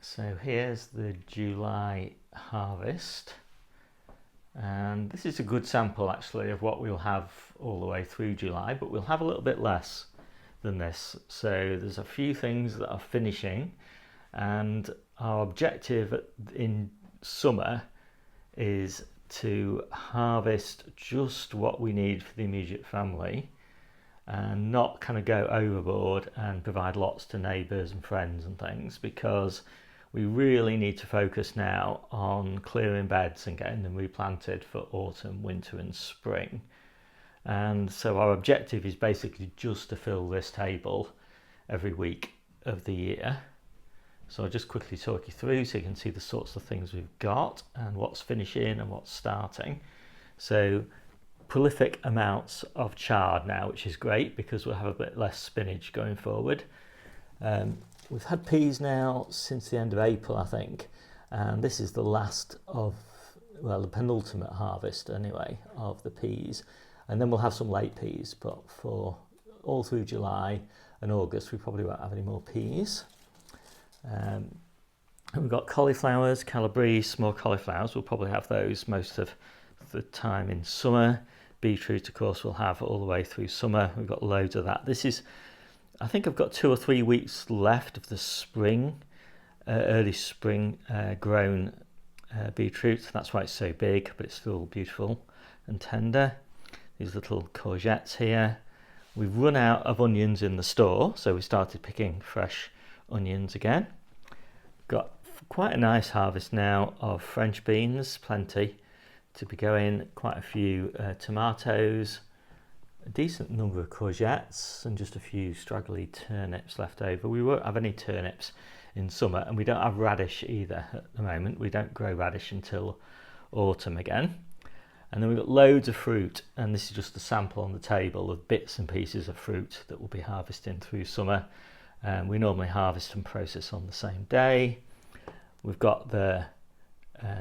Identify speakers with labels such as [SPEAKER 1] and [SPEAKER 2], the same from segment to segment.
[SPEAKER 1] So here's the July harvest, and this is a good sample actually of what we'll have all the way through July, but we'll have a little bit less than this. So there's a few things that are finishing, and our objective in summer is to harvest just what we need for the immediate family and not kind of go overboard and provide lots to neighbours and friends and things, because we really need to focus now on clearing beds and getting them replanted for autumn, winter and spring. And so our objective is basically just to fill this table every week of the year. So I'll just quickly talk you through so you can see the sorts of things we've got and what's finishing and what's starting. So prolific amounts of chard now, which is great because we'll have a bit less spinach going forward. We've had peas now since the end of April, I think, and this is the last of, well, the penultimate harvest anyway of the peas, and then we'll have some late peas, but for all through July and August we probably won't have any more peas. And we've got cauliflowers, calabrese, small cauliflowers. We'll probably have those most of the time in summer. Beetroot, of course, we'll have all the way through summer. We've got loads of that. This is, I think I've got 2 or 3 weeks left of the spring, early spring grown beetroot. That's why it's so big, but it's still beautiful and tender. These little courgettes here. We've run out of onions in the store, so we started picking fresh onions again. Got quite a nice harvest now of French beans, plenty to be going, quite a few tomatoes, a decent number of courgettes and just a few straggly turnips left over. We won't have any turnips in summer, and we don't have radish either at the moment. We don't grow radish until autumn again. And then we've got loads of fruit, and this is just a sample on the table of bits and pieces of fruit that we'll be harvesting through summer. We normally harvest and process on the same day. We've got the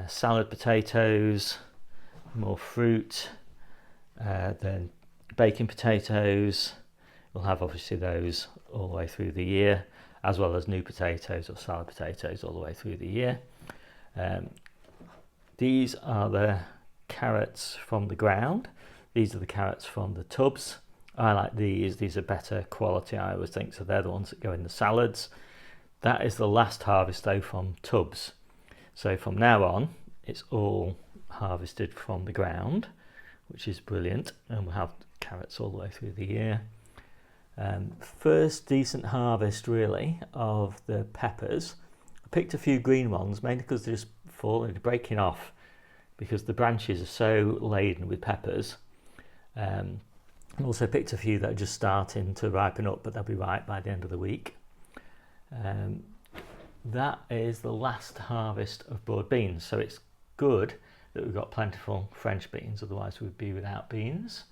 [SPEAKER 1] salad potatoes, more fruit, then baking potatoes. We'll have obviously those all the way through the year, as well as new potatoes or salad potatoes all the way through the year. These are the carrots from the ground. These are the carrots from the tubs. I like these are better quality, I always think, so they're the ones that go in the salads. That is the last harvest though from tubs. So from now on, it's all harvested from the ground, which is brilliant, and we'll have carrots all the way through the year. First decent harvest really of the peppers. I picked a few green ones, mainly because they're just falling, they're breaking off, because the branches are so laden with peppers. I also picked a few that are just starting to ripen up, but they'll be ripe by the end of the week. That is the last harvest of broad beans, so it's good that we've got plentiful French beans, otherwise we'd be without beans.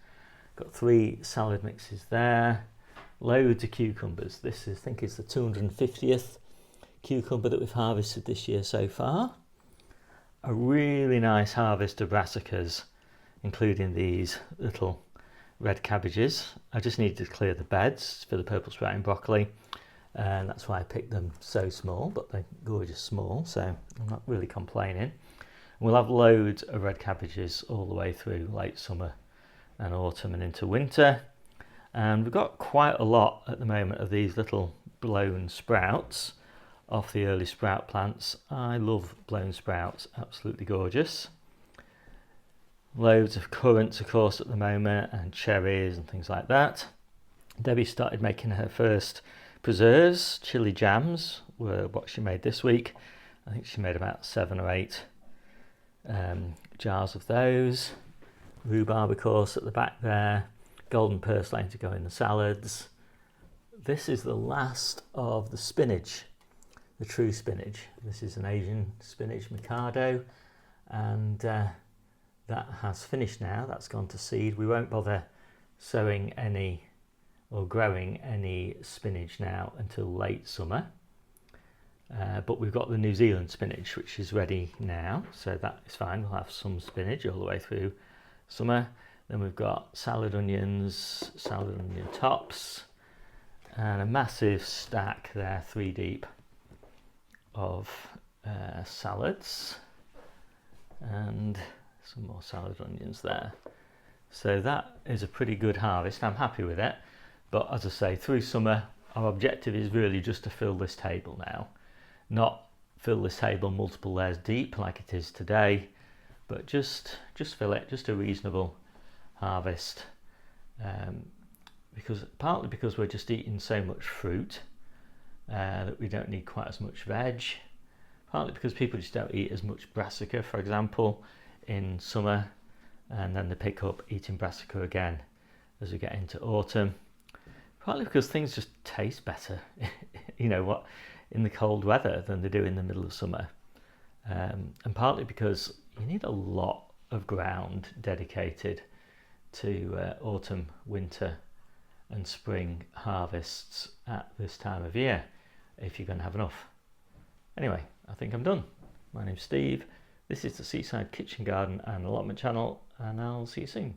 [SPEAKER 1] Got 3 salad mixes there, loads of cucumbers. This is, I think, is the 250th cucumber that we've harvested this year so far. A really nice harvest of brassicas, including these little red cabbages. I just needed to clear the beds for the purple sprouting broccoli, and that's why I picked them so small, but they're gorgeous small, so I'm not really complaining. We'll have loads of red cabbages all the way through late summer and autumn and into winter. And we've got quite a lot at the moment of these little blown sprouts off the early sprout plants. I love blown sprouts, absolutely gorgeous. Loads of currants, of course, at the moment, and cherries and things like that. Debbie started making her first preserves. Chili jams were what she made this week. I think she made about 7 or 8 jars of those. Rhubarb, of course, at the back there. Golden purslane to go in the salads. This is the last of the spinach, the true spinach. This is an Asian spinach Mikado, and that has finished now. That's gone to seed. We won't bother sowing any or growing any spinach now until late summer. But we've got the New Zealand spinach, which is ready now, so that is fine. We'll have some spinach all the way through summer. Then we've got salad onion tops, and a massive stack there, 3 deep, of salads and some more salad onions there. So that is a pretty good harvest. I'm happy with it. But as I say, through summer, our objective is really just to fill this table now. Not fill this table multiple layers deep like it is today, but just fill it, just a reasonable harvest. Partly because we're just eating so much fruit that we don't need quite as much veg. Partly because people just don't eat as much brassica, for example, in summer, and then they pick up eating brassica again as we get into autumn. Partly because things just taste better, you know what, in the cold weather than they do in the middle of summer. And partly because you need a lot of ground dedicated to autumn, winter and spring harvests at this time of year if you're going to have enough. Anyway, I think I'm done. My name's Steve. This is the Seaside Kitchen Garden and Allotment channel, and I'll see you soon.